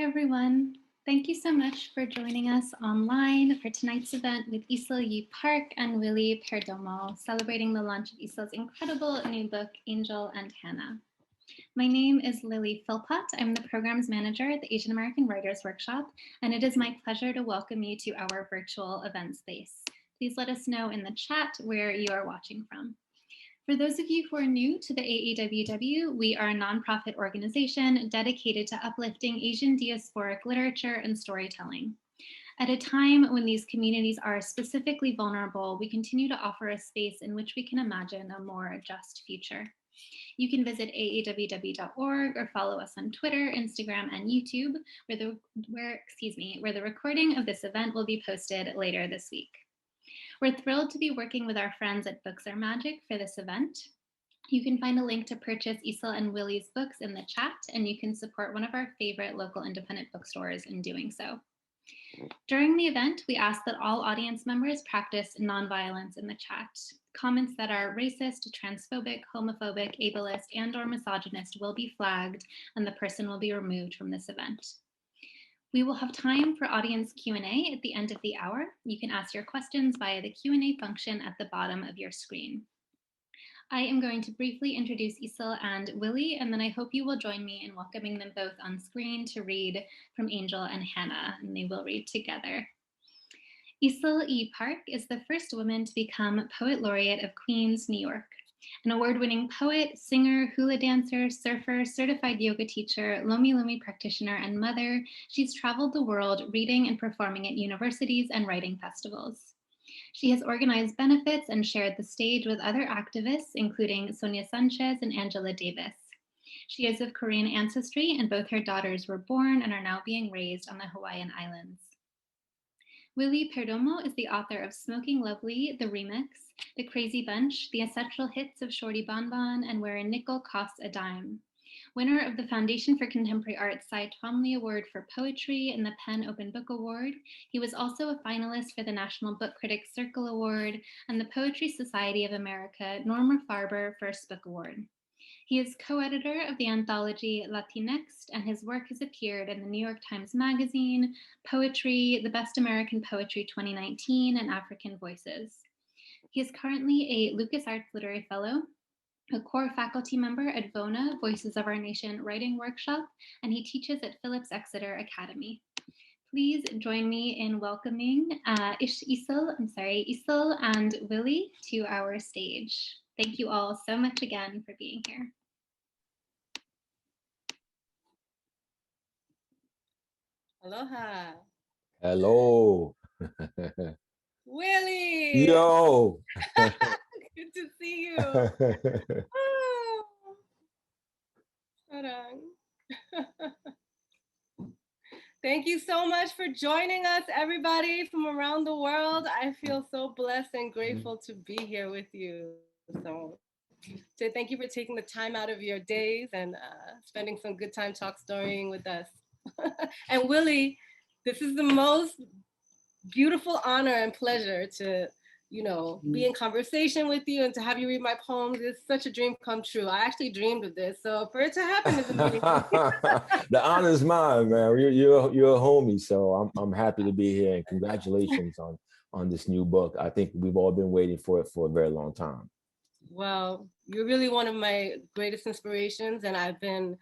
everyone. Thank you so much for joining us online for tonight's event with Ishle Yi Park and Willie Perdomo, celebrating the launch of Ishle's incredible new book, Angel and Hannah. My name is Lily Philpott. I'm the programs manager at the Asian American Writers Workshop, and it is my pleasure to welcome you to our virtual event space. Please let us know in the chat where you are watching from. For those of you who are new to the AAWW, we are a nonprofit organization dedicated to uplifting Asian diasporic literature and storytelling. At a time when these communities are specifically vulnerable, we continue to offer a space in which we can imagine a more just future. You can visit aaww.org or follow us on Twitter, Instagram, and YouTube, where the recording of this event will be posted later this week. We're thrilled to be working with our friends at Books Are Magic for this event. You can find a link to purchase Ishle and Willie's books in the chat, and you can support one of our favorite local independent bookstores in doing so. During the event, we ask that all audience members practice nonviolence in the chat. Comments that are racist, transphobic, homophobic, ableist, and/or misogynist will be flagged, and the person will be removed from this event. We will have time for audience Q&A at the end of the hour. You can ask your questions via the Q&A function at the bottom of your screen. I am going to briefly introduce Ishle and Willie, and then I hope you will join me in welcoming them both on screen to read from Angel and Hannah, and they will read together. Ishle Yi Park is the first woman to become Poet Laureate of Queens, New York. An award-winning poet, singer, hula dancer, surfer, certified yoga teacher, Lomi Lomi practitioner, and mother, she's traveled the world reading and performing at universities and writing festivals. She has organized benefits and shared the stage with other activists, including Sonia Sanchez and Angela Davis. She is of Korean ancestry, and both her daughters were born and are now being raised on the Hawaiian Islands. Willie Perdomo is the author of Smoking Lovely, The Remix, The Crazy Bunch, The Essential Hits of Shorty Bon Bon, and Where a Nickel Costs a Dime. Winner of the Foundation for Contemporary Arts Cy Twombly Award for Poetry and the PEN Open Book Award. He was also a finalist for the National Book Critics Circle Award and the Poetry Society of America Norma Farber First Book Award. He is co-editor of the anthology Latinx, and his work has appeared in the New York Times Magazine, Poetry, The Best American Poetry 2019, and African Voices. He is currently a Lucas Arts Literary Fellow, a core faculty member at VONA, Voices of Our Nation Writing Workshop, and he teaches at Phillips Exeter Academy. Please join me in welcoming Ishle and Willie to our stage. Thank you all so much again for being here. Aloha. Hello. Willie. Yo. Good to see you. Oh. Hold on. Thank you so much for joining us, everybody from around the world. I feel so blessed and grateful to be here with you. So thank you for taking the time out of your days and spending some good time talk storying with us. And Willie, this is the most beautiful honor and pleasure to, be in conversation with you and to have you read my poems. It's such a dream come true. I actually dreamed of this, so for it to happen is amazing. The honor is mine, man. You're a homie, so I'm happy to be here, and congratulations on this new book. I think we've all been waiting for it for a very long time. Well, you're really one of my greatest inspirations, and I've been,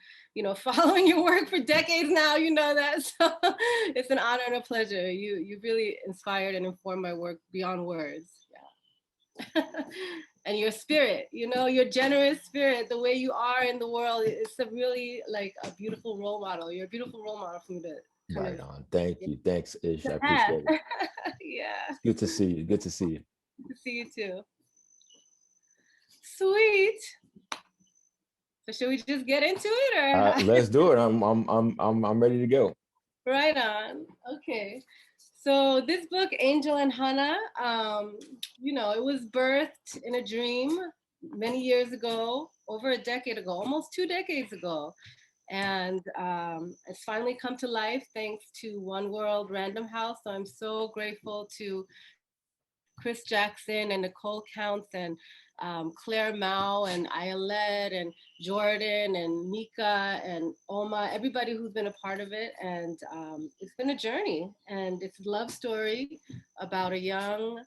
following your work for decades now. You know that, so it's an honor and a pleasure. You really inspired and informed my work beyond words. Yeah. And your spirit, your generous spirit, the way you are in the world, it's a really like a beautiful role model. You're a beautiful role model for me to. Right on. Thank you. Thanks, Ish. I appreciate it. Yeah. It's good to see you. Good to see you. Good to see you too. Sweet. So should we just get into it, or let's do it? I'm ready to go. Right on. Okay. So this book, Angel and Hannah, it was birthed in a dream many years ago, over a decade ago, almost 2 decades ago, and it's finally come to life thanks to One World Random House. So I'm so grateful to Chris Jackson and Nicole Counts and Claire Mao and Ayelet and Jordan and Mika and Oma, everybody who's been a part of it. And it's been a journey, and it's a love story about a young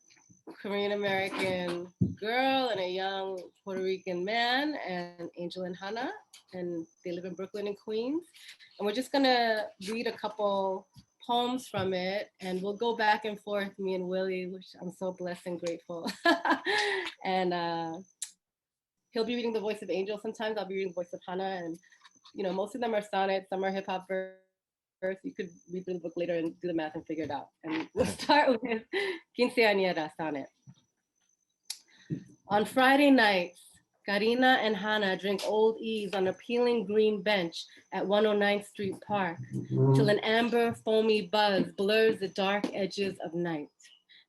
Korean American girl and a young Puerto Rican man, and Angel and Hannah, and they live in Brooklyn and Queens. And we're just gonna read a couple poems from it, and we'll go back and forth, me and Willie, which I'm so blessed and grateful. And he'll be reading the voice of Angel sometimes. I'll be reading the voice of Hannah, and most of them are sonnets, some are hip hop verse. You could read through the book later and do the math and figure it out. And we'll start with quinceañera sonnet. On Friday nights, Karina and Hannah drink Old E's on a peeling green bench at 109th Street Park till an amber foamy buzz blurs the dark edges of night.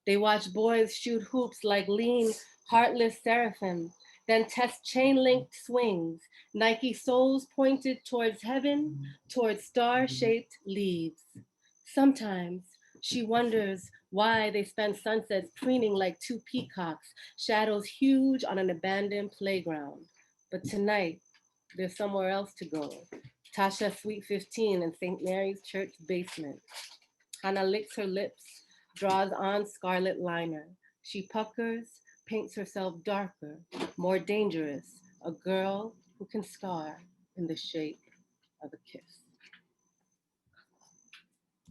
They watch boys shoot hoops like lean, heartless seraphim, then test chain-linked swings, Nike soles pointed towards heaven, towards star-shaped leaves. Sometimes she wonders why they spend sunsets preening like two peacocks, shadows huge on an abandoned playground. But tonight, there's somewhere else to go. Tasha Suite 15 in St. Mary's Church basement. Hannah licks her lips, draws on scarlet liner. She puckers, paints herself darker, more dangerous, a girl who can scar in the shape of a kiss.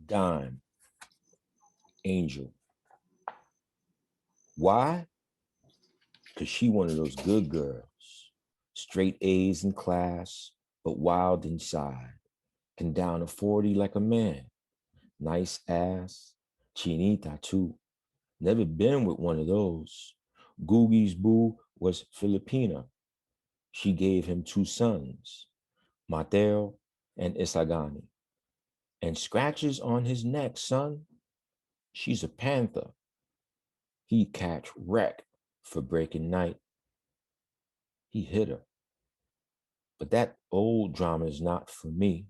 Dime, Angel. Why? Because she one of those good girls, straight A's in class, but wild inside, can down a 40 like a man. Nice ass, chinita too. Never been with one of those. Googie's boo was Filipina. She gave him two sons, Mateo and Isagani. And scratches on his neck, son. She's a panther. He catch wreck for breaking night. He hit her. But that old drama is not for me.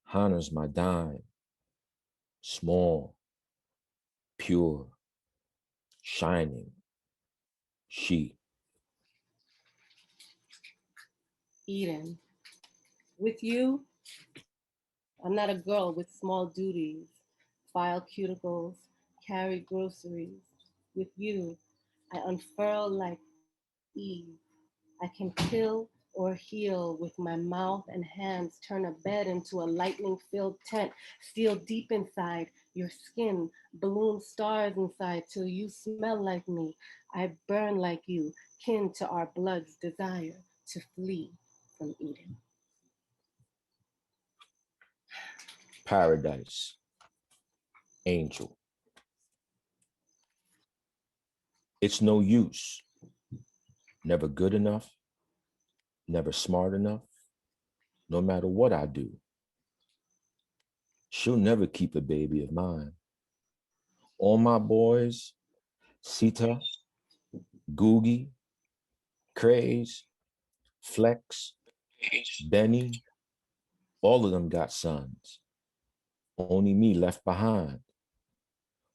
Hannah's my dime. Small, pure, shining. She. Eden. With you, I'm not a girl with small duties, file cuticles, carry groceries. With you, I unfurl like Eve. I can kill or heal with my mouth and hands, turn a bed into a lightning-filled tent, steal deep inside your skin, balloon stars inside till you smell like me. I burn like you, kin to our blood's desire to flee from Eden. Paradise. Angel. It's no use. Never good enough. Never smart enough. No matter what I do. She'll never keep a baby of mine. All my boys, Sita, Googie, Craze, Flex, Benny, all of them got sons. Only me left behind.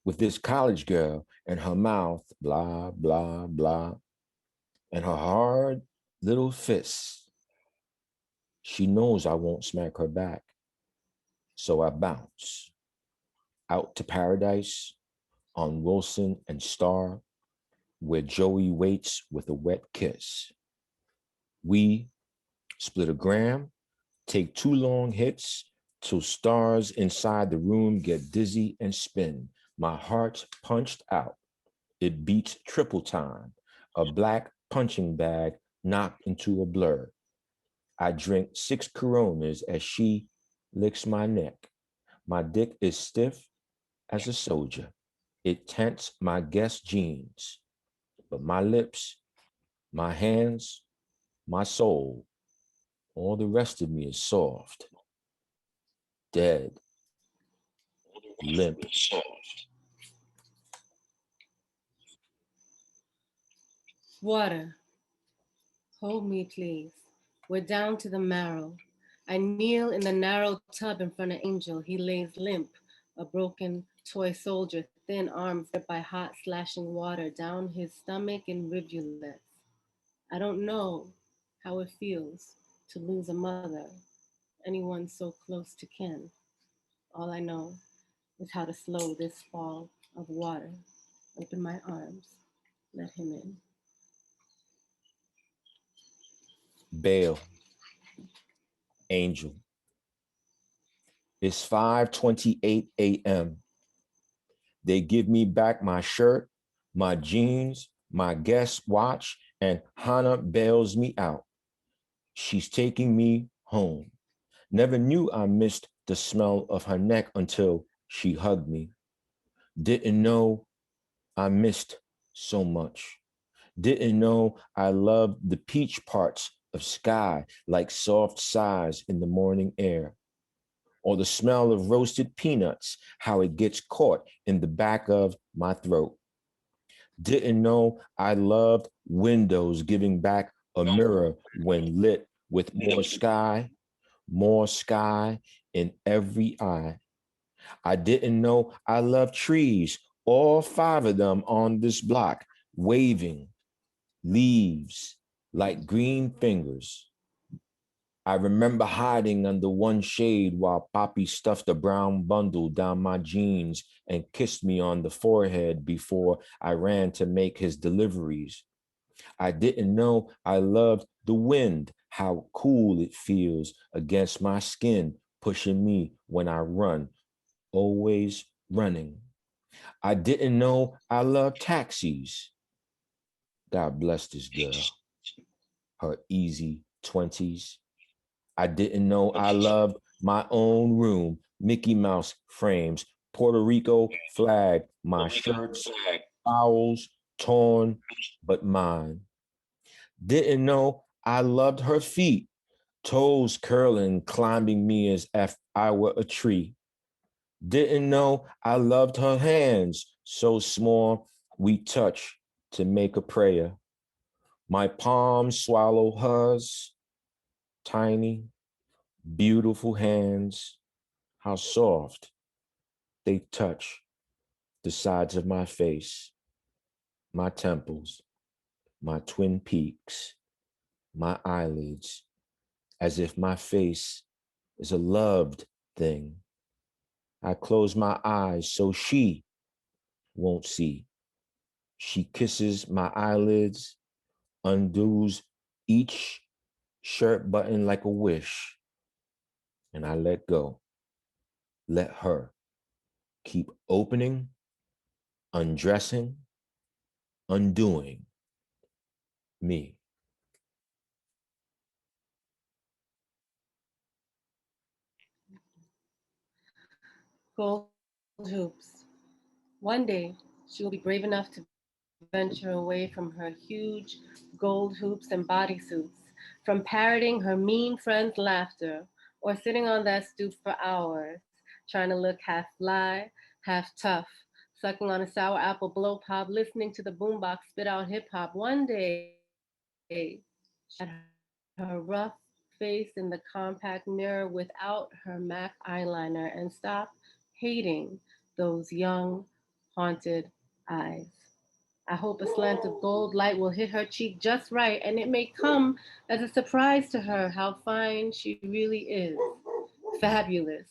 With this college girl and her mouth, blah, blah, blah, and her hard little fists. She knows I won't smack her back. So I bounce out to paradise on Wilson and Star, where Joey waits with a wet kiss. We split a gram, take two long hits till stars inside the room get dizzy and spin. My heart's punched out. It beats triple time. A black punching bag knocked into a blur. I drink 6 Coronas as she licks my neck. My dick is stiff as a soldier. It tents my Guess jeans. But my lips, my hands, my soul, all the rest of me is soft, dead, limp. Water, hold me, please. We're down to the marrow. I kneel in the narrow tub in front of Angel. He lays limp, a broken toy soldier thin arms gripped by hot slashing water down his stomach in rivulets. I don't know how it feels to lose a mother, anyone so close to kin. All I know is how to slow this fall of water. Open my arms, let him in. Bail, Angel. It's 5:28 a.m. They give me back my shirt, my jeans, my Guess watch, and Hannah bails me out. She's taking me home. Never knew I missed the smell of her neck until she hugged me. Didn't know I missed so much. Didn't know I loved the peach parts of sky like soft sighs in the morning air. Or the smell of roasted peanuts, how it gets caught in the back of my throat. Didn't know I loved windows giving back a mirror when lit with more sky in every eye. I didn't know I loved trees, all five of them on this block, waving leaves like green fingers. I remember hiding under one shade while Poppy stuffed a brown bundle down my jeans and kissed me on the forehead before I ran to make his deliveries. I didn't know I loved the wind, how cool it feels against my skin, pushing me when I run, always running. I didn't know I loved taxis. God bless this girl, her easy 20s. I didn't know I loved my own room, Mickey Mouse frames, Puerto Rico flag, my shirts, towels, torn, but mine. Didn't know I loved her feet, toes curling, climbing me as if I were a tree. Didn't know I loved her hands, so small we touch to make a prayer. My palms swallow hers, tiny, beautiful hands, how soft they touch the sides of my face, my temples, my twin peaks, my eyelids, as if my face is a loved thing. I close my eyes so she won't see. She kisses my eyelids, undoes each shirt button like a wish, and I let go. Let her keep opening, undressing, undoing me. Gold hoops. One day, she will be brave enough to venture away from her huge gold hoops and bodysuits, from parroting her mean friend's laughter, or sitting on that stoop for hours, trying to look half fly, half tough, sucking on a sour apple blow pop, listening to the boombox spit out hip hop. One day, she had her rough face in the compact mirror without her MAC eyeliner and stop hating those young, haunted eyes. I hope a slant of gold light will hit her cheek just right, and it may come as a surprise to her how fine she really is. Fabulous,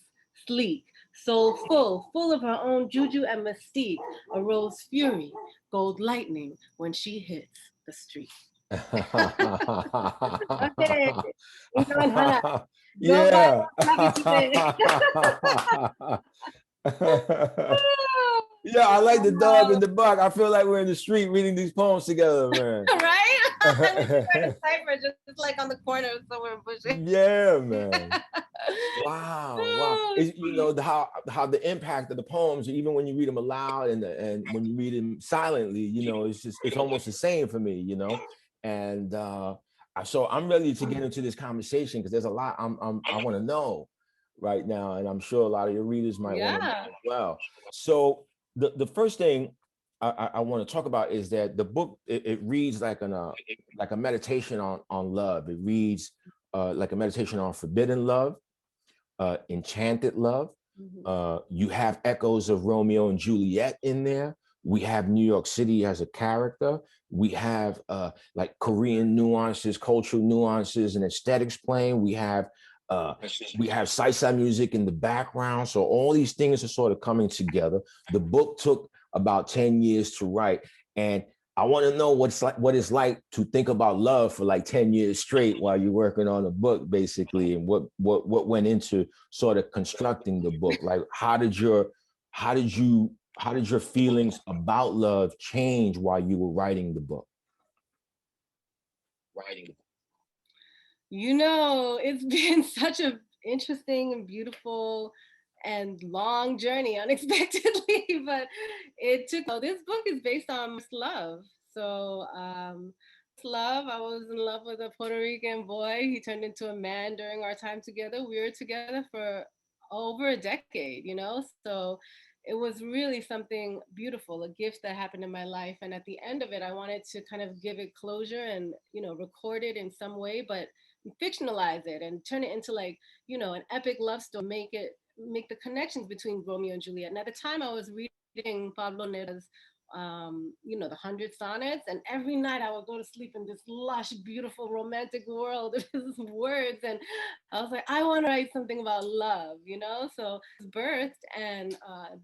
sleek, soulful, full of her own juju and mystique, a rose fury, gold lightning when she hits the street. Okay, Inon Hana, go buy Yeah. one copy today. Yeah, I like the dog Wow. and the buck. I feel like we're in the street reading these poems together, man. Right? I wish we were in a cipher, just like on the corner somewhere pushing. Yeah, man. Wow, wow. It's, you know, how the impact of the poems, even when you read them aloud and when you read them silently, you know, it's almost the same for me, you know. And so I'm ready to get into this conversation because there's a lot I want to know right now, and I'm sure a lot of your readers might want to know Yeah. as well. So the first thing I want to talk about is that the book it reads like a meditation on love. It reads like a meditation on forbidden love, enchanted love, You have echoes of Romeo and Juliet in there. We have New York City as a character. We have like Korean nuances, cultural nuances, and aesthetics playing. We have salsa music in the background. So all these things are sort of coming together. The book took about 10 years to write. And I want to know what it's like to think about love for like 10 years straight while you're working on a book, basically, and what went into sort of constructing the book. Like how did your feelings about love change while you were writing the book? You know, it's been such a interesting and beautiful and long journey unexpectedly, but it took, oh, this book is based on love. So, love, I was in love with a Puerto Rican boy. He turned into a man during our time together. We were together for over a decade, you know? So it was really something beautiful, a gift that happened in my life. And at the end of it, I wanted to kind of give it closure and, you know, record it in some way, but fictionalize it and turn it into like, you know, an epic love story, make the connections between Romeo and Juliet. And at the time I was reading Pablo Neruda's you know, the 100 sonnets, and every night I would go to sleep in this lush, beautiful, romantic world of his words. And I was like, I want to write something about love, you know? So it's birthed, and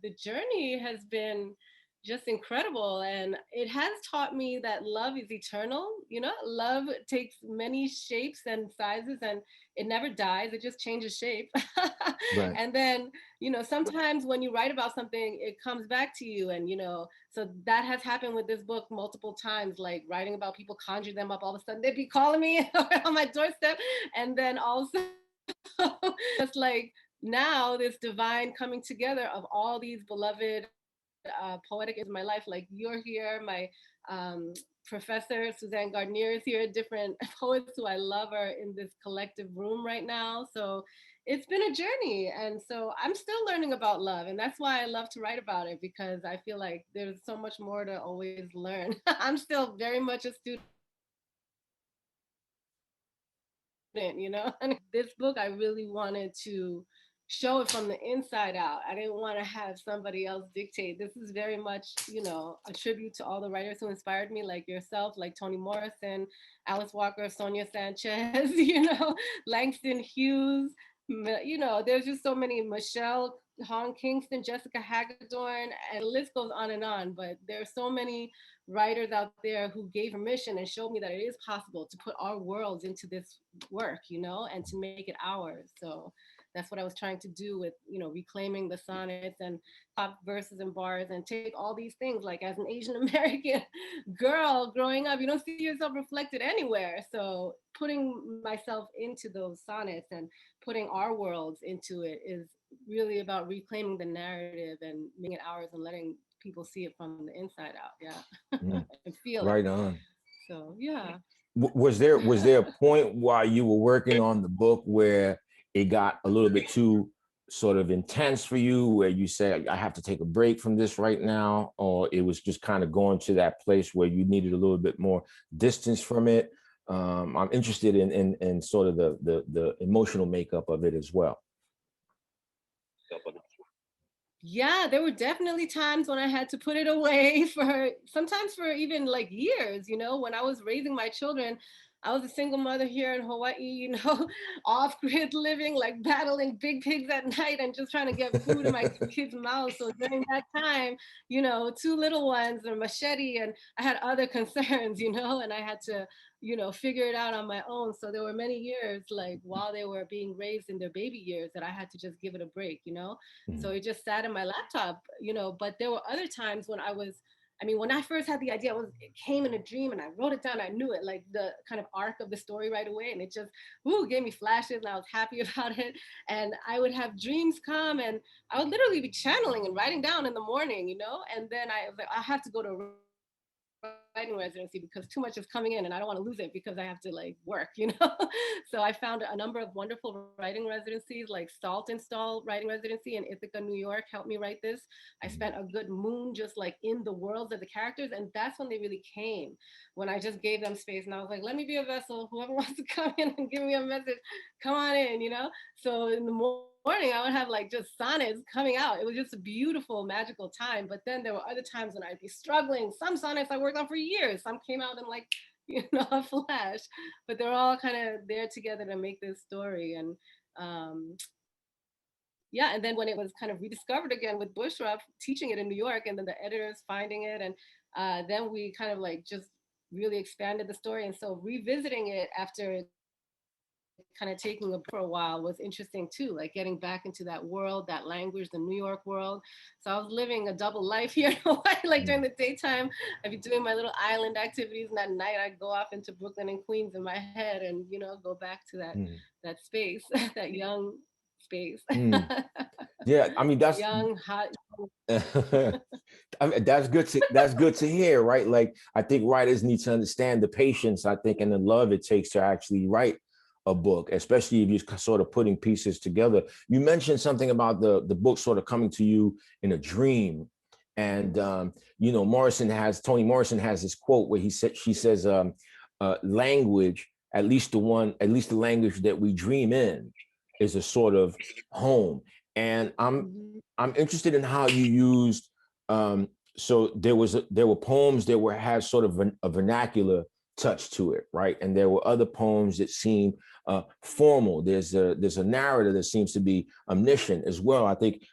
the journey has been just incredible. And it has taught me that love is eternal. You know, love takes many shapes and sizes, and it never dies, it just changes shape. Right. And then, you know, sometimes when you write about something, it comes back to you. And, you know, so that has happened with this book multiple times, like writing about people, conjure them up, all of a sudden they'd be calling me on my doorstep. And then also, just like now, this divine coming together of all these beloved poetic in my life. Like you're here, my professor Suzanne Gardner is here, different poets who I love are in this collective room right now. So it's been a journey. And so I'm still learning about love. And that's why I love to write about it, because I feel like there's so much more to always learn. I'm still very much a student, you know? And this book, I really wanted to show it from the inside out. I didn't want to have somebody else dictate. This is very much, you know, a tribute to all the writers who inspired me, like yourself, like Toni Morrison, Alice Walker, Sonia Sanchez, you know, Langston Hughes. You know, there's just so many, Michelle Hong Kingston, Jessica Hagedorn, and the list goes on and on. But there are so many writers out there who gave permission and showed me that it is possible to put our worlds into this work, you know, and to make it ours. So that's what I was trying to do with, you know, reclaiming the sonnets and pop verses and bars, and take all these things. Like as an Asian American girl growing up, you don't see yourself reflected anywhere. So putting myself into those sonnets and putting our worlds into it is really about reclaiming the narrative and making it ours and letting people see it from the inside out. Yeah. Mm. And feel it. Right on. So yeah. Was there a point while you were working on the book where it got a little bit too sort of intense for you, where you said, I have to take a break from this right now, or it was just kind of going to that place where you needed a little bit more distance from it? I'm interested in sort of the emotional makeup of it as well. Yeah, there were definitely times when I had to put it away for sometimes for even like years, you know, when I was raising my children. I was a single mother here in Hawaii, you know, off grid living, like battling big pigs at night and just trying to get food in my kids' mouths. So during that time, you know, two little ones, a machete, and I had other concerns, you know, and I had to, you know, figure it out on my own. So there were many years, like while they were being raised in their baby years, that I had to just give it a break, you know. So Mhm. it just sat in my laptop, you know. But there were other times when I mean, when I first had the idea, it came in a dream and I wrote it down. I knew it, like the kind of arc of the story right away. And it just, gave me flashes and I was happy about it. And I would have dreams come and I would literally be channeling and writing down in the morning, you know. And then I was like, I have to go to a writing residency because too much is coming in and I don't want to lose it because I have to like work, you know? So I found a number of wonderful writing residencies, like Salt and Stall Writing Residency in Ithaca, New York, helped me write this. I spent a good moon just like in the worlds of the characters. And that's when they really came, when I just gave them space and I was like, let me be a vessel. Whoever wants to come in and give me a message, come on in, you know? So in the morning, I would have like just sonnets coming out. It was just a beautiful, magical time. But then there were other times when I'd be struggling. Some sonnets I worked on for years. Some came out in like, a flash. But they're all kind of there together to make this story. And yeah, and then when it was kind of rediscovered again with Bushra teaching it in New York, and then the editors finding it, and then we kind of like just really expanded the story. And so revisiting it after kind of taking a for a while was interesting too, like getting back into that world, that language, the New York world. So I was living a double life here in Hawaii. Like during the daytime, I'd be doing my little island activities, and at night I'd go off into Brooklyn and Queens in my head, and go back to that space, that young space. Yeah, I mean that's young, hot. I mean, that's good to hear, right? Like I think writers need to understand the patience, I think, and the love it takes to actually write a book, especially if you're sort of putting pieces together. You mentioned something about the book sort of coming to you in a dream, and Toni Morrison has this quote where she says, language, at least the language that we dream in, is a sort of home. And I'm interested in how you used. So there were poems that had sort of a vernacular touch to it, right? And there were other poems that seemed formal. There's a narrator that seems to be omniscient as well. I think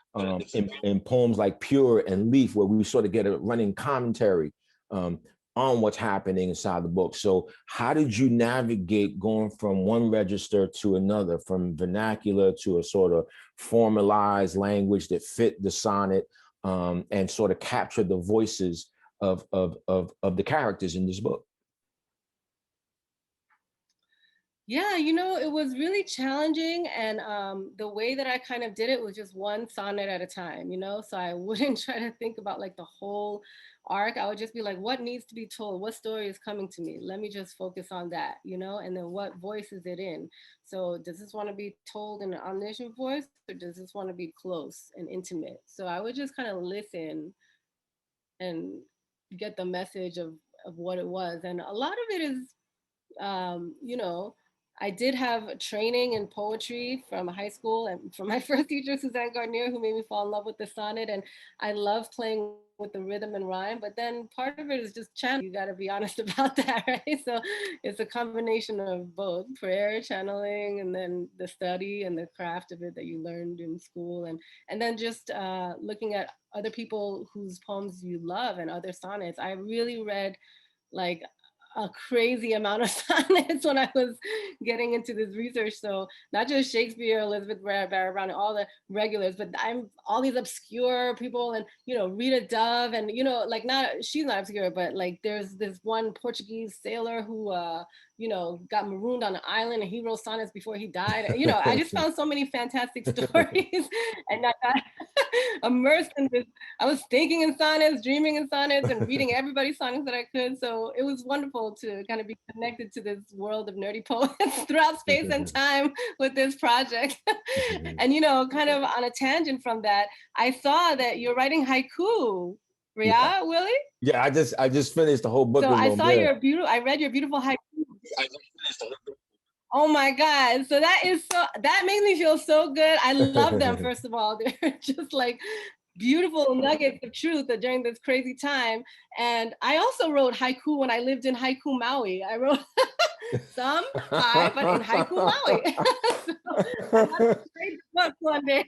in poems like Pure and Leaf, where we sort of get a running commentary on what's happening inside the book. So how did you navigate going from one register to another, from vernacular to a sort of formalized language that fit the sonnet, and sort of capture the voices of the characters in this book? Yeah, it was really challenging. And the way that I kind of did it was just one sonnet at a time, so I wouldn't try to think about like the whole arc. I would just be like, what needs to be told? What story is coming to me? Let me just focus on that, and then what voice is it in? So does this want to be told in an omniscient voice, or does this want to be close and intimate? So I would just kind of listen and get the message of what it was. And a lot of it is, I did have training in poetry from high school and from my first teacher, Suzanne Garnier, who made me fall in love with the sonnet. And I love playing with the rhythm and rhyme, but then part of it is just channeling. You got to be honest about that, right? So it's a combination of both prayer, channeling, and then the study and the craft of it that you learned in school. And then just looking at other people whose poems you love and other sonnets. I really read like a crazy amount of sonnets when I was getting into this research. So not just Shakespeare, Elizabeth Barrett Brown, and all the regulars, but I'm all these obscure people, and Rita Dove, and she's not obscure, but like there's this one Portuguese sailor who got marooned on an island, and he wrote sonnets before he died. I just found so many fantastic stories, and I got immersed in this. I was thinking in sonnets, dreaming in sonnets, and reading everybody's sonnets that I could. So it was wonderful to kind of be connected to this world of nerdy poets throughout space and time with this project. And kind of on a tangent from that, I saw that you're writing haiku. Yeah. Willie? Yeah, I just finished the whole book. So I saw I read your beautiful haiku. Oh my God. So that made me feel so good. I love them, first of all. They're just like beautiful nuggets of truth during this crazy time. And I also wrote haiku when I lived in Haiku Maui. I wrote some high, but in Haiku Maui. So I'm gonna trade the book one day.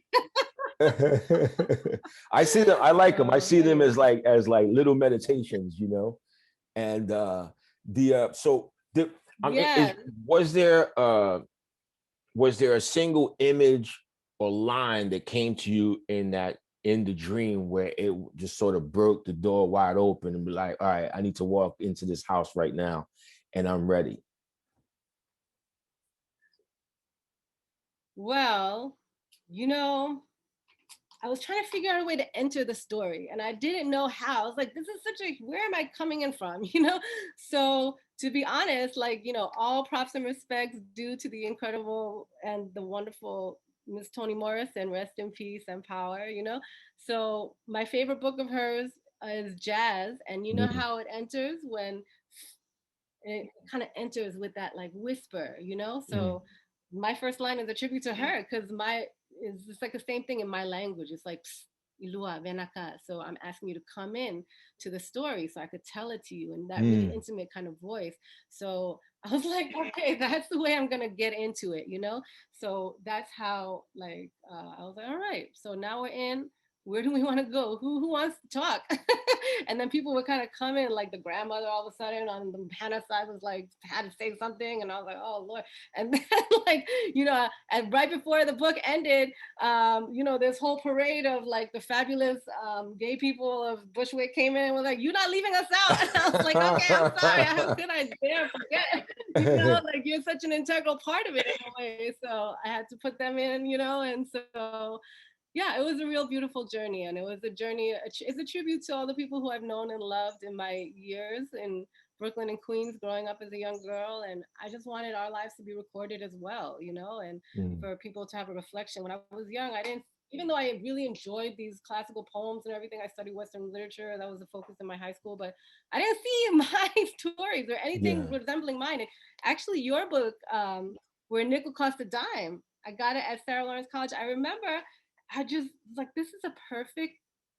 I see them. I like them. I see them as like little meditations, and was there a single image or line that came to you in the dream where it just sort of broke the door wide open and be like, all right, I need to walk into this house right now and I'm ready? Well, I was trying to figure out a way to enter the story, and I didn't know how. I was like, this is where am I coming in from? So to be honest, all props and respects due to the incredible and the wonderful Miss Toni Morrison, rest in peace and power, So my favorite book of hers is Jazz, and you know how it enters when it kind of enters with that like whisper, So my first line is a tribute to her, because is just like the same thing in my language. It's like, "Psst, Ilua, ven acá." So I'm asking you to come in to the story so I could tell it to you in that really intimate kind of voice. So I was like, okay, that's the way I'm gonna get into it, you know? So that's how like I was like, all right, so now we're in. Where do we want to go? Who wants to talk? And then people would kind of come in, like the grandmother all of a sudden on the Hannah side was like had to say something, and I was like, oh Lord. And then like, you know, and right before the book ended, you know, this whole parade of like the fabulous gay people of Bushwick came in and was like, "You're not leaving us out." And I was like, okay, I'm sorry. How could I dare forget? You know, like you're such an integral part of it in a way. So I had to put them in, you know, and so yeah, it was a real beautiful journey. And it was a journey, it's a tribute to all the people who I've known and loved in my years in Brooklyn and Queens growing up as a young girl. And I just wanted our lives to be recorded as well, you know, and for people to have a reflection. When I was young, I didn't, even though I really enjoyed these classical poems and everything, I studied Western literature. That was the focus in my high school, but I didn't see my stories or anything Yeah. resembling mine. And actually, your book, where Nickel Cost a Dime, I got it at Sarah Lawrence College. I remember I just was like, this is a perfect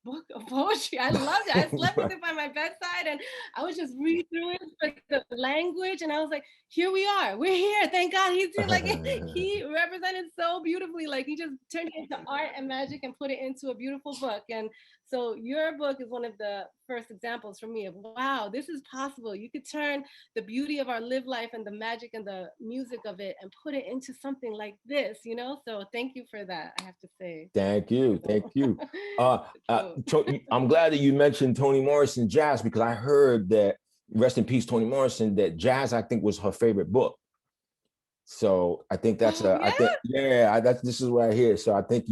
book of poetry. I loved it. I slept with it by my bedside and I was just reading through it with the language. And I was like, here we are. We're here. Thank God. He's like, he represented so beautifully. Like he just turned it into art and magic and put it into a beautiful book. And so your book is one of the first examples for me of, wow, this is possible. You could turn the beauty of our live life and the magic and the music of it and put it into something like this, you know? So thank you for that, I have to say. Thank you. Thank So, you. I'm glad that you mentioned Toni Morrison jazz, because I heard that, rest in peace, Toni Morrison, that jazz, I think, was her favorite book. So I think that's oh, I yeah. think, yeah, that's, this is what I hear. So I think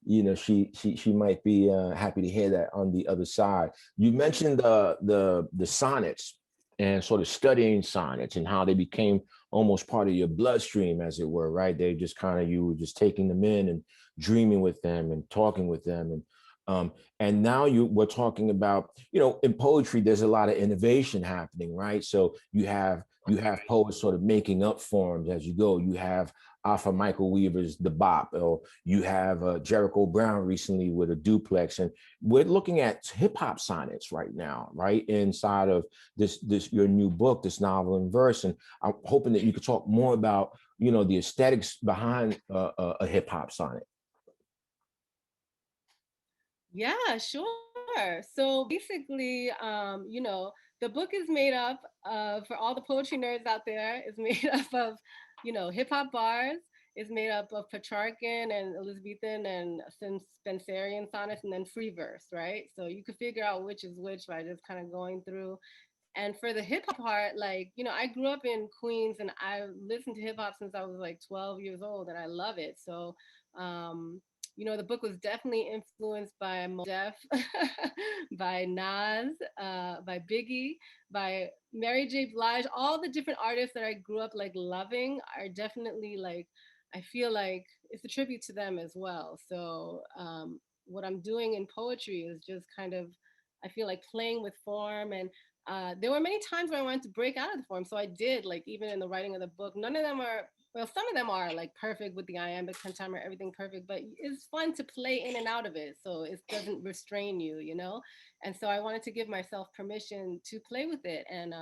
you know, she might be happy to hear that on the other side. You mentioned the sonnets and sort of studying sonnets and how they became almost part of your bloodstream, as it were, right? They just kind of, you were just taking them in and dreaming with them and talking with them. And now we're talking about, you know, in poetry, there's a lot of innovation happening, right? So you have poets sort of making up forms as you go. You have Alpha Michael Weaver's The Bop, or you have Jericho Brown recently with a duplex. And we're looking at hip hop sonnets right now, right? Inside of this your new book, this novel in verse. And I'm hoping that you could talk more about, you know, the aesthetics behind a hip hop sonnet. Yeah, sure. So basically, you know, the book is made up of, for all the poetry nerds out there, is made up of, you know, hip hop bars, is made up of Petrarchan and Elizabethan and Spenserian sonnets, and then free verse, right? So you could figure out which is which by just kind of going through. And for the hip hop part, like, you know, I grew up in Queens and I listened to hip hop since I was like 12 years old and I love it. So, you know, the book was definitely influenced by Mos Def, by Nas, by Biggie, by Mary J. Blige. All the different artists that I grew up like loving are definitely like, I feel like it's a tribute to them as well. So what I'm doing in poetry is just kind of, I feel like playing with form. And there were many times where I wanted to break out of the form. So I did, like even in the writing of the book, none of them are, well, some of them are like perfect with the iambic pentameter, everything perfect, but it's fun to play in and out of it. So it doesn't restrain you, you know? And so I wanted to give myself permission to play with it. And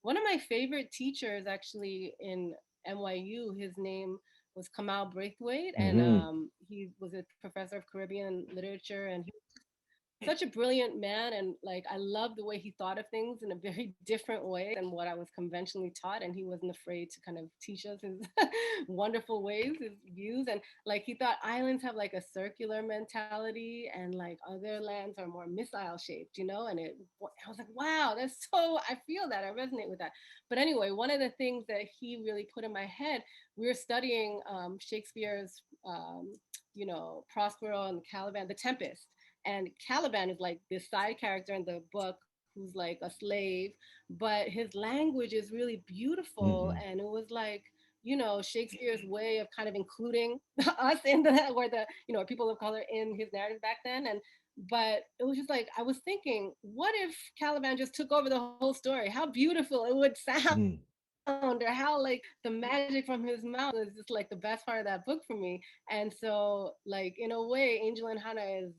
one of my favorite teachers actually in NYU, his name was Kamal Braithwaite, and Mm-hmm. he was a professor of Caribbean literature, and he such a brilliant man, and like I love the way he thought of things in a very different way than what I was conventionally taught, and he wasn't afraid to kind of teach us his wonderful ways, his views. And like he thought islands have like a circular mentality and like other lands are more missile shaped, you know. And I was like, wow, that's so, I feel that, I resonate with that. But anyway, one of the things that he really put in my head, we were studying Shakespeare's you know, Prospero and Caliban, The Tempest. And Caliban is like this side character in the book who's like a slave, but his language is really beautiful. Mm-hmm. And it was like, you know, Shakespeare's way of kind of including us in the, where the, you know, people of color in his narrative back then. And but it was just like I was thinking, what if Caliban just took over the whole story? How beautiful it would sound. or how like the magic from his mouth is just like the best part of that book for me. And so like in a way, Angel and Hannah is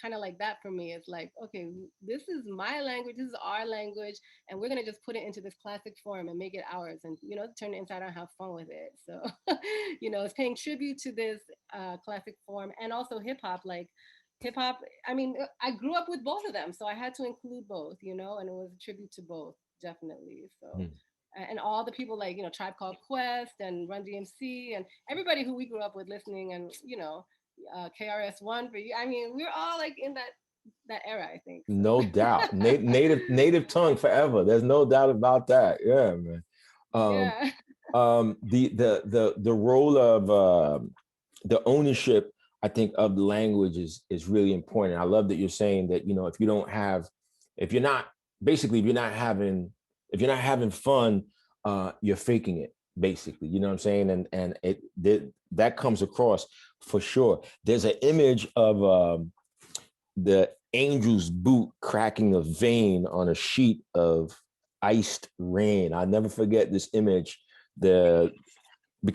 kind of like that for me. It's like, okay, this is my language, this is our language, and we're gonna just put it into this classic form and make it ours, and turn it inside out and have fun with it. So it's paying tribute to this classic form, and also hip hop. Like hip hop, I mean, I grew up with both of them, so I had to include both, and it was a tribute to both, definitely. So and all the people like Tribe Called Quest and Run DMC and everybody who we grew up with listening, and KRS-One for you. I mean, we're all like in that era, I think. So. No doubt. Native tongue forever. There's no doubt about that. Yeah, man. Yeah. The role of the ownership, I think, of the language is really important. I love that you're saying that, if you don't have, if you're not having fun, you're faking it, basically. You know what I'm saying? And that comes across for sure. There's an image of the angel's boot cracking a vein on a sheet of iced rain. I'll never forget this image. Because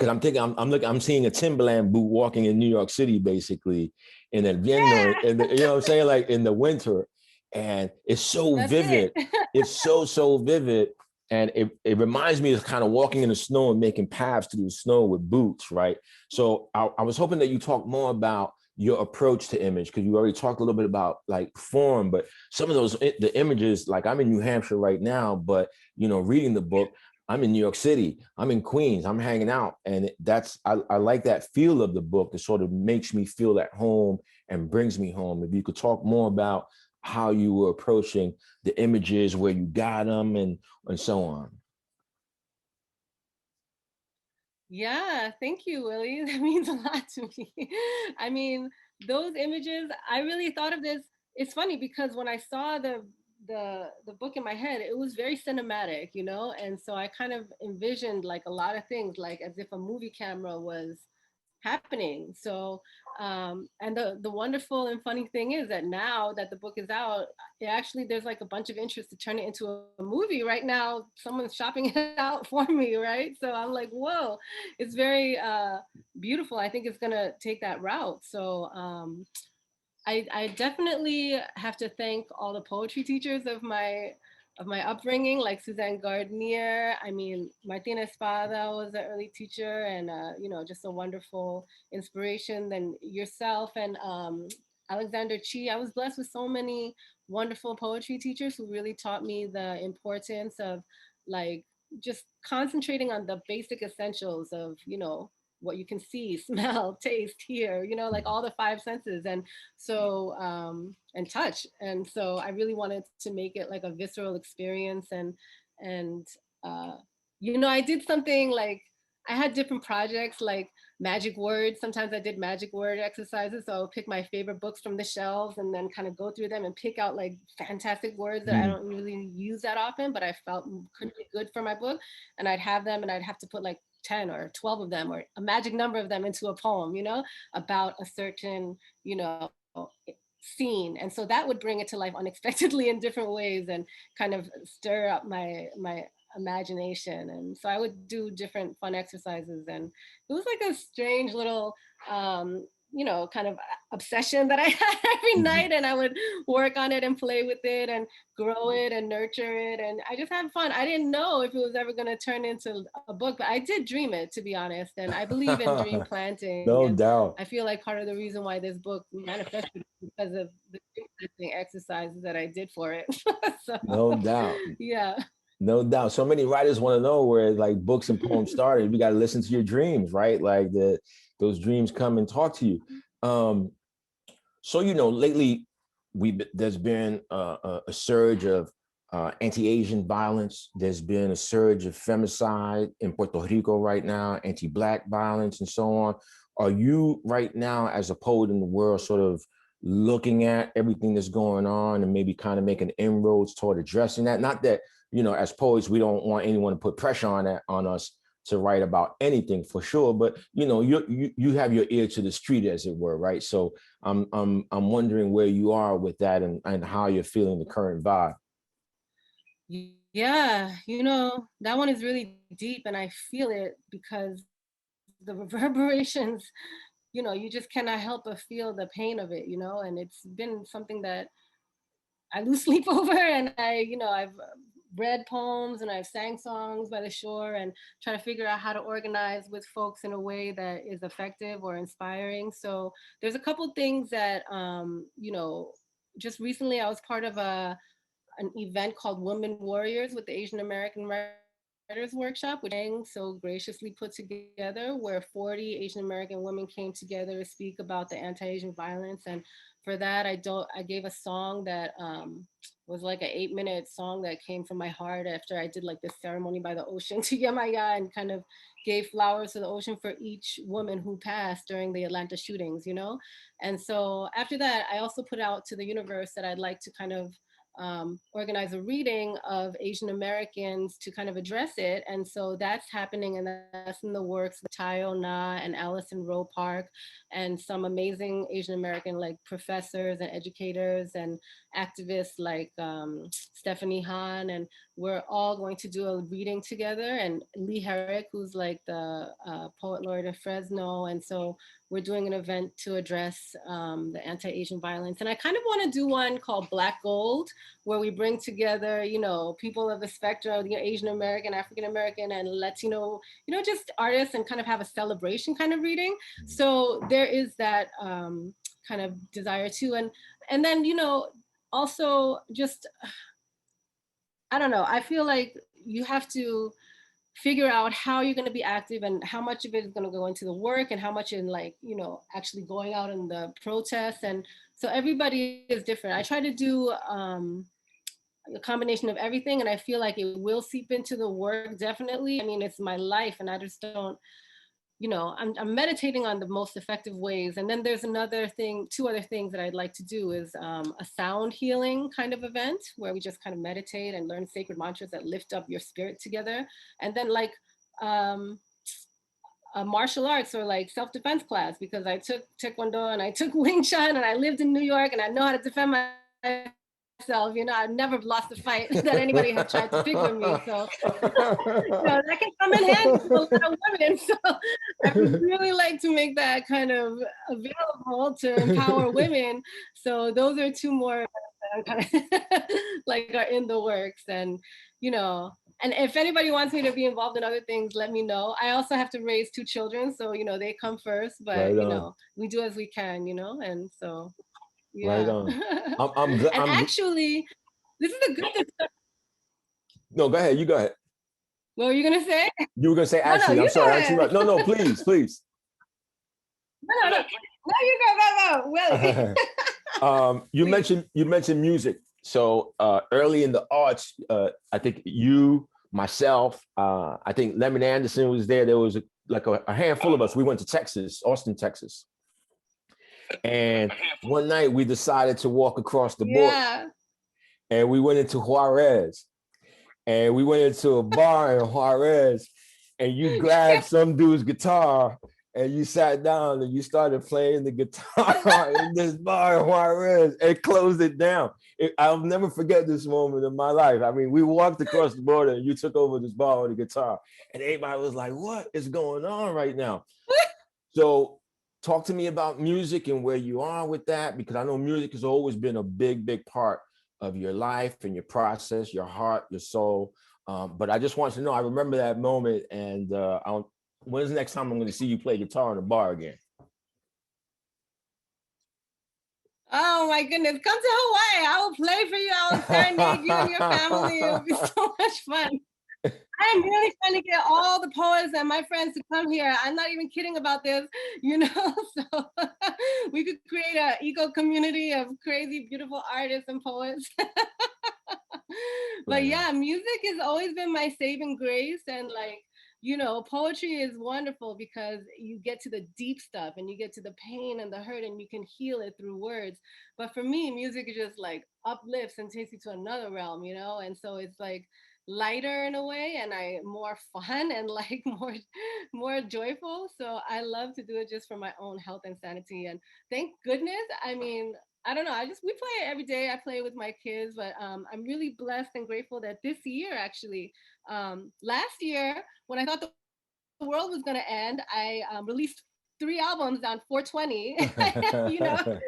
I'm thinking, I'm seeing a Timberland boot walking in New York City, basically, in El Invierno, you know what I'm saying, like in the winter, and it's so That's vivid. It. It's so vivid, and it reminds me of kind of walking in the snow and making paths through the snow with boots, right? So I was hoping that you talk more about your approach to image, because you already talked a little bit about like form, but some of the images, like I'm in New Hampshire right now, but reading the book, I'm in New York City, I'm in Queens, I'm hanging out. And I like that feel of the book. It sort of makes me feel at home and brings me home. If you could talk more about how you were approaching the images, where you got them, and so on. Yeah, thank you, Willie. That means a lot to me. I mean, those images, I really thought of this. It's funny because when I saw the book in my head, it was very cinematic, and so I kind of envisioned like a lot of things, like as if a movie camera was happening. So and the wonderful and funny thing is that now that the book is out, there's like a bunch of interest to turn it into a movie right now. Someone's shopping it out for me, right? So I'm like, whoa, it's very beautiful. I think it's gonna take that route. So I definitely have to thank all the poetry teachers of my upbringing, like Suzanne Gardner. I mean, Martina Espada was an early teacher, and just a wonderful inspiration. Then yourself and Alexander Chi. I was blessed with so many wonderful poetry teachers who really taught me the importance of like just concentrating on the basic essentials of what you can see, smell, taste, hear, like all the five senses. And so and touch. And so I really wanted to make it like a visceral experience. And I did something like, I had different projects like magic words. Sometimes I did magic word exercises. So I would pick my favorite books from the shelves and then kind of go through them and pick out like fantastic words that I don't really use that often, but I felt could be good for my book. And I'd have them, and I'd have to put like 10 or 12 of them or a magic number of them into a poem, about a certain, scene. And so that would bring it to life unexpectedly in different ways and kind of stir up my imagination. And so I would do different fun exercises, and it was like a strange little kind of obsession that I had every night, and I would work on it and play with it and grow it and nurture it, and I just had fun. I didn't know if it was ever going to turn into a book, but I did dream it, to be honest, and I believe in dream planting, No and doubt. I feel like part of the reason why this book manifested is because of the dream planting exercises that I did for it. So No doubt. yeah. No doubt. So many writers want to know where like books and poems started. We got to listen to your dreams, right? Like those dreams come and talk to you. So lately there's been a surge of anti-Asian violence. There's been a surge of femicide in Puerto Rico right now, anti-Black violence, and so on. Are you right now, as a poet in the world, sort of looking at everything that's going on and maybe kind of making inroads toward addressing that? Not that, as poets, we don't want anyone to put pressure on us to write about anything, for sure, but you have your ear to the street, as it were, right? So I'm wondering where you are with that, and how you're feeling the current vibe. Yeah, that one is really deep and I feel it because the reverberations, you just cannot help but feel the pain of it, and it's been something that I lose sleep over, and I've read poems and I've sang songs by the shore and try to figure out how to organize with folks in a way that is effective or inspiring. So there's a couple things that, just recently I was part of an event called Women Warriors with the Asian American Writers Workshop, which so graciously put together, where 40 Asian American women came together to speak about the anti-Asian violence. And for that, I gave a song that was like an 8-minute song that came from my heart after I did like this ceremony by the ocean to Yamaya and kind of gave flowers to the ocean for each woman who passed during the Atlanta shootings. And so after that, I also put out to the universe that I'd like to kind of organize a reading of Asian Americans to kind of address it. And so that's happening, and that's in the works with Tayo Na and Allison Rowe Park and some amazing Asian American like professors and educators and activists like Stephanie Han. And we're all going to do a reading together. And Lee Herrick, who's like the poet laureate of Fresno. And so we're doing an event to address the anti-Asian violence. And I kind of want to do one called Black Gold, where we bring together, people of the spectrum, Asian American, African American, and Latino, just artists, and kind of have a celebration kind of reading. So there is that kind of desire too. And then, also just, I don't know, I feel like you have to figure out how you're going to be active and how much of it is going to go into the work and how much in like, actually going out in the protests. And so everybody is different. I try to do a combination of everything, and I feel like it will seep into the work, definitely. I mean, it's my life, and I just don't, I'm meditating on the most effective ways. And then there's two other things that I'd like to do is a sound healing kind of event where we just kind of meditate and learn sacred mantras that lift up your spirit together. And then like a martial arts or like self-defense class, because I took Taekwondo and I took Wing Chun and I lived in New York and I know how to defend myself. I've never lost a fight that anybody had tried to pick with me. So that can come in handy to a lot of women. So I would really like to make that kind of available to empower women. So those are two more that kind of like are in the works. And and if anybody wants me to be involved in other things, let me know. I also have to raise 2 children, so they come first, but Right we do as we can, and so right yeah. on. I'm glad. And actually, this is a good discussion. No, go ahead. You go ahead. What were you gonna say? You were gonna say No, actually. you I'm go sorry. ahead. Actually, no, please, please. No, you go, Willie. You mentioned music. So early in the arts, I think you, myself, I think Lemon Anderson was there. There was a handful of us. We went to Texas, Austin, Texas. And one night we decided to walk across the border. Yeah. And we went into Juarez. And we went into a bar in Juarez. And you grabbed some dude's guitar and you sat down and you started playing the guitar in this bar in Juarez and closed it down. I'll never forget this moment in my life. I mean, we walked across the border and you took over this bar with the guitar, and everybody was like, what is going on right now? So talk to me about music and where you are with that, because I know music has always been a big, big part of your life and your process, your heart, your soul. But I just want to know, I remember that moment, and when's the next time I'm going to see you play guitar in a bar again? Oh my goodness, come to Hawaii. I will play for you. I will serenade you and your family. It will be so much fun. I'm really trying to get all the poets and my friends to come here. I'm not even kidding about this, so we could create an eco community of crazy, beautiful artists and poets. But yeah, music has always been my saving grace. And like, poetry is wonderful because you get to the deep stuff and you get to the pain and the hurt and you can heal it through words. But for me, music is just like uplifts and takes you to another realm, and so it's like lighter in a way, and more fun and like more joyful. So I love to do it just for my own health and sanity. And thank goodness, I mean, I don't know. We play it every day. I play with my kids, but I'm really blessed and grateful that this year, actually, last year when I thought the world was gonna end, I released 3 albums on 420, you know,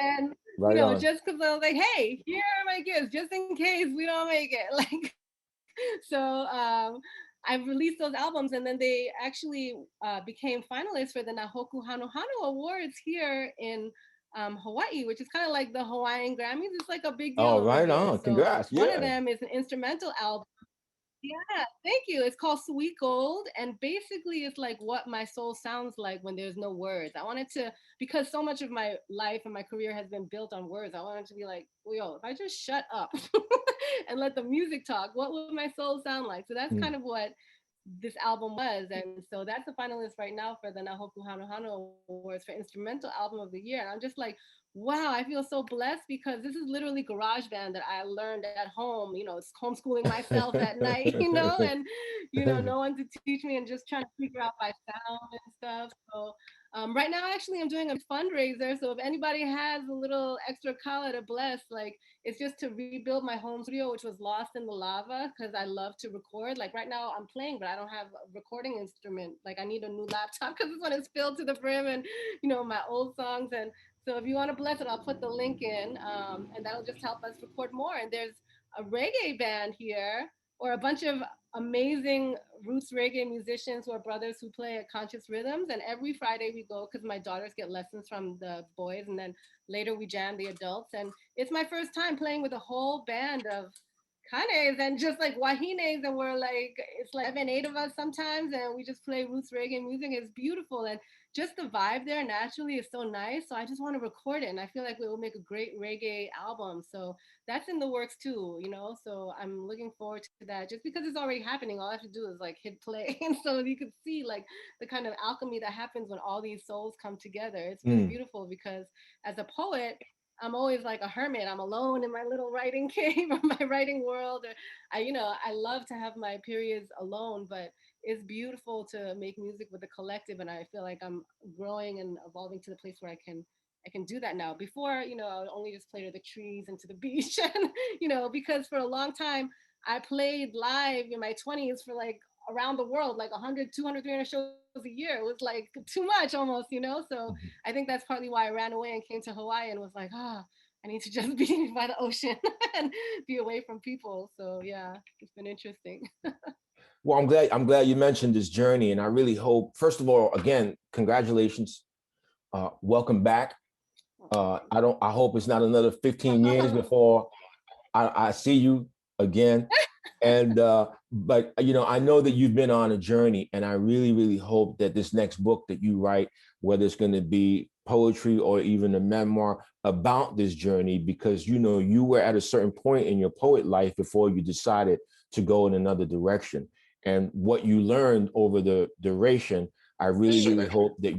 and Right on. just because I was like, hey, here are my gifts, just in case we don't make it, like. So I released those albums, and then they actually became finalists for the Nahoku Hano Hano Awards here in Hawaii, which is kind of like the Hawaiian Grammys. It's like a big deal Oh, over right here. on. So Congrats. one of Yeah. them is an instrumental album. Yeah, thank you. It's called Sweet Gold. And basically, it's like what my soul sounds like when there's no words. I wanted to, because so much of my life and my career has been built on words, I wanted to be like, well, yo, if I just shut up and let the music talk, what would my soul sound like? So that's Mm. kind of what this album was. And so that's a finalist right now for the Nahoku Hano Hano Awards for Instrumental Album of the Year. And I'm just like, wow, I feel so blessed because this is literally garage band that I learned at home, it's homeschooling myself at night, and, no one to teach me and just trying to figure out my sound and stuff. So right now, actually, I'm doing a fundraiser. So if anybody has a little extra kala to bless, like it's just to rebuild my home studio, which was lost in the lava because I love to record. Like right now, I'm playing, but I don't have a recording instrument. Like I need a new laptop because this one is filled to the brim and, my old songs. And so if you want to bless it, I'll put the link in, and that'll just help us record more. And there's a reggae band here, or a bunch of amazing roots reggae musicians who are brothers who play at Conscious Rhythms. And every Friday we go because my daughters get lessons from the boys, and then later we jam the adults. And it's my first time playing with a whole band of Kanes and just like Wahines, and we're like, it's like 7, 8 of us sometimes, and we just play roots reggae music. It's beautiful, and just the vibe there naturally is so nice. So I just want to record it, and I feel like we will make a great reggae album. So that's in the works too. So I'm looking forward to that. Just because it's already happening, all I have to do is like hit play, and so you could see like the kind of alchemy that happens when all these souls come together. It's really Mm. beautiful because as a poet, I'm always like a hermit. I'm alone in my little writing cave or my writing world. Or I love to have my periods alone, but it's beautiful to make music with a collective. And I feel like I'm growing and evolving to the place where I can do that now. Before, I would only just play to the trees and to the beach. And, because for a long time, I played live in my 20s for like around the world, like 100, 200, 300 shows a year. It was like too much almost. So I think that's partly why I ran away and came to Hawaii and was like, I need to just be by the ocean and be away from people. So yeah, it's been interesting. Well, I'm glad you mentioned this journey, and I really hope, first of all, again, congratulations, welcome back. I hope it's not another 15 years before I see you again. And but I know that you've been on a journey, and I really, really hope that this next book that you write, whether it's going to be poetry or even a memoir about this journey, because you were at a certain point in your poet life before you decided to go in another direction. And what you learned over the duration, I really, really hope that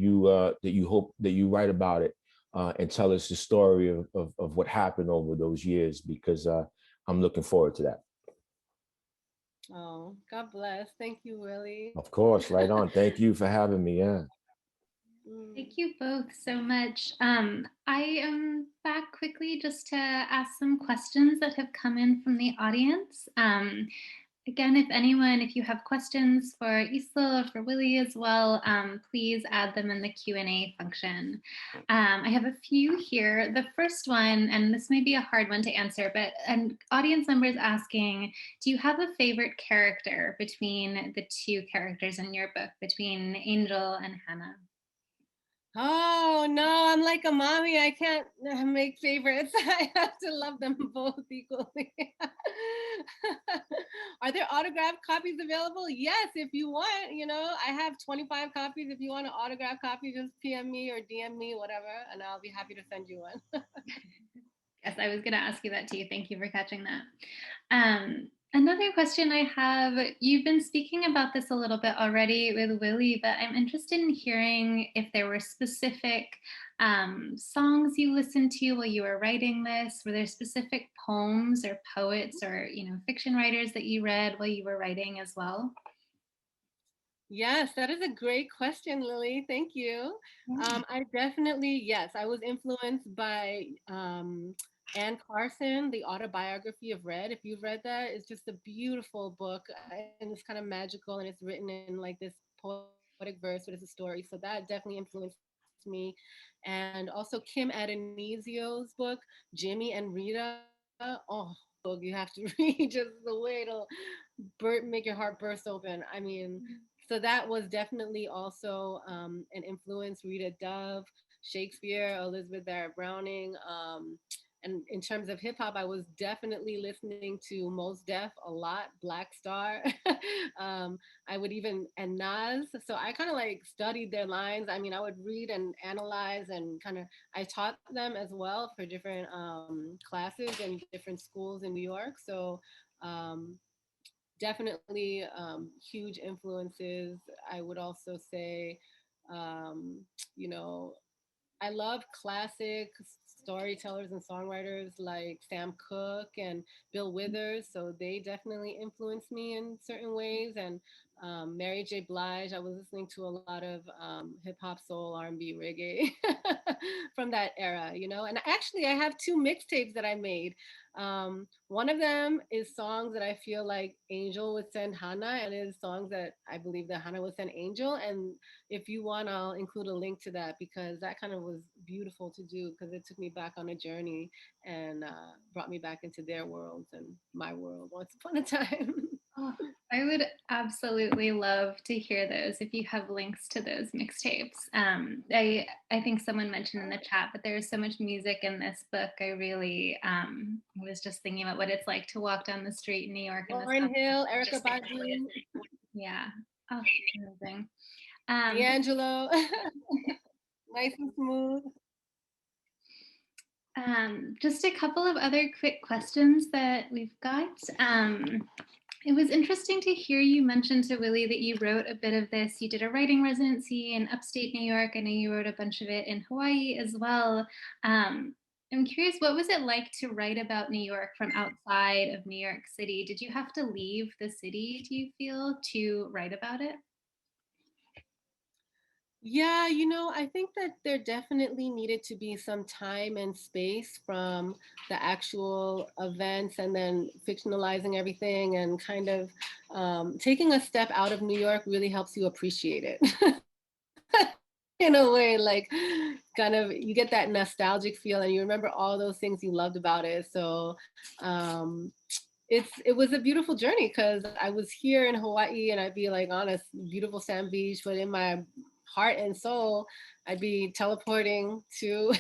you write about it, and tell us the story of what happened over those years, because I'm looking forward to that. Oh, God bless. Thank you, Willie. Of course, right on. Thank you for having me. Yeah. Thank you both so much. I am back quickly just to ask some questions that have come in from the audience. Again, if you have questions for Isla or for Willie as well, please add them in the Q&A function. I have a few here. The first one, and this may be a hard one to answer, but an audience member is asking, do you have a favorite character between the two characters in your book, between Angel and Hannah? Oh no, I'm like a mommy. I can't make favorites. I have to love them both equally. Are there autographed copies available? Yes, if you want. I have 25 copies. If you want an autographed copy, just PM me or DM me, whatever, and I'll be happy to send you one. Yes, I was going to ask you that too. Thank you for catching that. Another question I have, you've been speaking about this a little bit already with Willie, but I'm interested in hearing if there were specific songs you listened to while you were writing this. Were there specific poems or poets or fiction writers that you read while you were writing as well? Yes, that is a great question, Lily. Thank you. Yeah. I definitely, yes, I was influenced by Anne Carson, The Autobiography of Red. If you've read that, it's just a beautiful book and it's kind of magical and it's written in like this poetic verse, but it's a story. So that definitely influenced me. And also Kim Adoniesio's book, Jimmy and Rita. Oh, book you have to read just the way it'll make your heart burst open. I mean, so that was definitely also an influence. Rita Dove, Shakespeare, Elizabeth Barrett Browning. And in terms of hip hop, I was definitely listening to Mos Def a lot, Black Star. I would even, and Nas. So I kind of like studied their lines. I mean, I would read and analyze and kind of, I taught them as well for different classes in different schools in New York. So um, definitely huge influences. I would also say, um, you know, I love classic storytellers and songwriters like Sam Cooke and Bill Withers. So they definitely influenced me in certain ways. And Mary J. Blige, I was listening to a lot of hip hop, soul, R&B, reggae from that era, you know. And actually, I have two mixtapes that I made. One of them is songs that I feel like Angel would send Hannah, and is songs that I believe that Hannah would send Angel. And if you want, I'll include a link to that because that kind of was beautiful to do because it took me back on a journey and brought me back into their worlds and my world once upon a time. Oh, I would absolutely love to hear those if you have links to those mixtapes. I think someone mentioned in the chat, but there is so much music in this book. I really was just thinking about what it's like to walk down the street in New York in the Lauren summer. Hill, Erica Just think Badu, yeah. Oh, amazing. Um, D'Angelo, nice and smooth. just a couple of other quick questions that we've got. It was interesting to hear you mention to Willie that you wrote a bit of this. You did a writing residency in upstate New York. I know you wrote a bunch of it in Hawaii as well. I'm curious, what was it like to write about New York from outside of New York City? Did you have to leave the city, do you feel, to write about it? Yeah, I think that there definitely needed to be some time and space from the actual events and then fictionalizing everything and kind of taking a step out of New York really helps you appreciate it. In a way, like kind of you get that nostalgic feel and you remember all those things you loved about it. So um, it was a beautiful journey because I was here in Hawaii and I'd be like on a beautiful sand beach, but in my heart and soul, I'd be teleporting to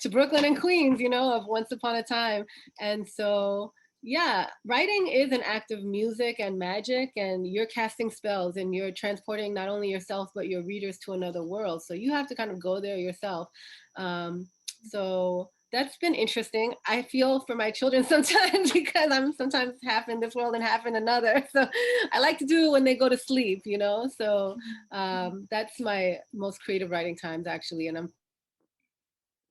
to Brooklyn and Queens, of once upon a time. And so yeah, writing is an act of music and magic, and you're casting spells and you're transporting not only yourself but your readers to another world. So you have to kind of go there yourself. So that's been interesting. I feel for my children sometimes because I'm sometimes half in this world and half in another. So I like to do it when they go to sleep. So that's my most creative writing times actually, and I'm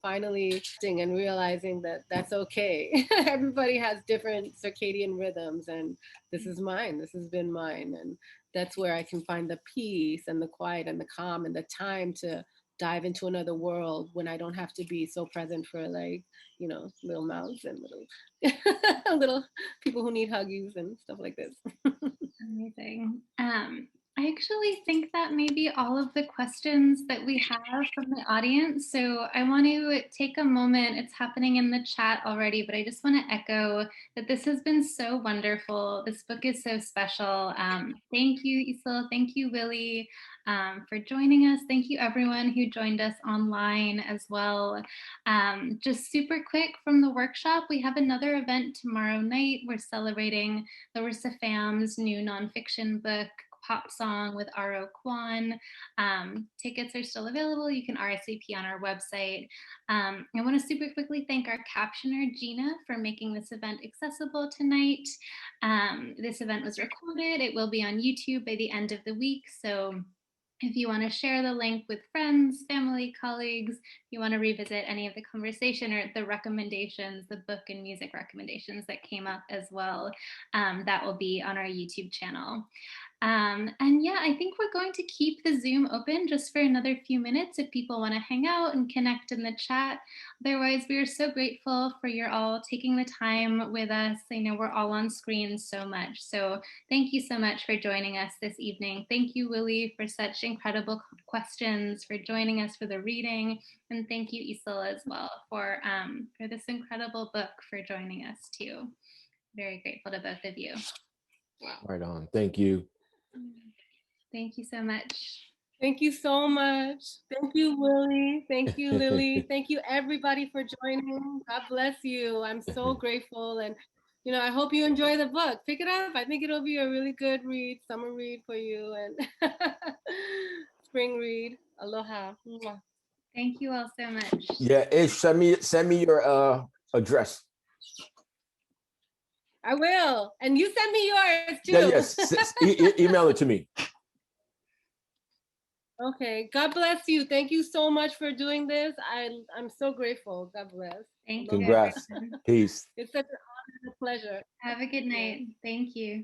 finally and realizing that that's okay. Everybody has different circadian rhythms, and this is mine. This has been mine, and that's where I can find the peace and the quiet and the calm and the time to dive into another world when I don't have to be so present for like little mouths and little little people who need huggies and stuff like this. Amazing. I actually think that may be all of the questions that we have from the audience. So I want to take a moment. It's happening in the chat already, but I just want to echo that this has been so wonderful. This book is so special. Thank you, Isla. Thank you, Willie, for joining us. Thank you, everyone who joined us online as well. Just super quick from the workshop, we have another event tomorrow night. We're celebrating Larissa Pham's new nonfiction book, Pop Song with R.O. Kwan. Tickets are still available. You can RSVP on our website. I want to super quickly thank our captioner, Gina, for making this event accessible tonight. This event was recorded. It will be on YouTube by the end of the week. So if you want to share the link with friends, family, colleagues, you want to revisit any of the conversation or the recommendations, the book and music recommendations that came up as well, that will be on our YouTube channel. And yeah, I think we're going to keep the Zoom open just for another few minutes if people want to hang out and connect in the chat. Otherwise, we are so grateful for your all taking the time with us. I know we're all on screen so much. So thank you so much for joining us this evening. Thank you, Willie, for such incredible questions, for joining us for the reading. And thank you, Isle, as well, for this incredible book, for joining us too. Very grateful to both of you. Right on. Thank you. Thank you so much. Thank you so much. Thank you, Willie. Thank you, Lily. Thank you, everybody, for joining. God bless you. I'm so grateful. And, you know, I hope you enjoy the book. Pick it up. I think it'll be a really good read, summer read for you, and spring read. Aloha. Mwah. Thank you all so much. Yeah, Ish, send me your address. I will. And you send me yours, too. Yeah, yes. Email it to me. Okay. God bless you. Thank you so much for doing this. I'm so grateful. God bless. Thank you. Congrats. Peace. It's such an honor and a pleasure. Have a good night. Thank you.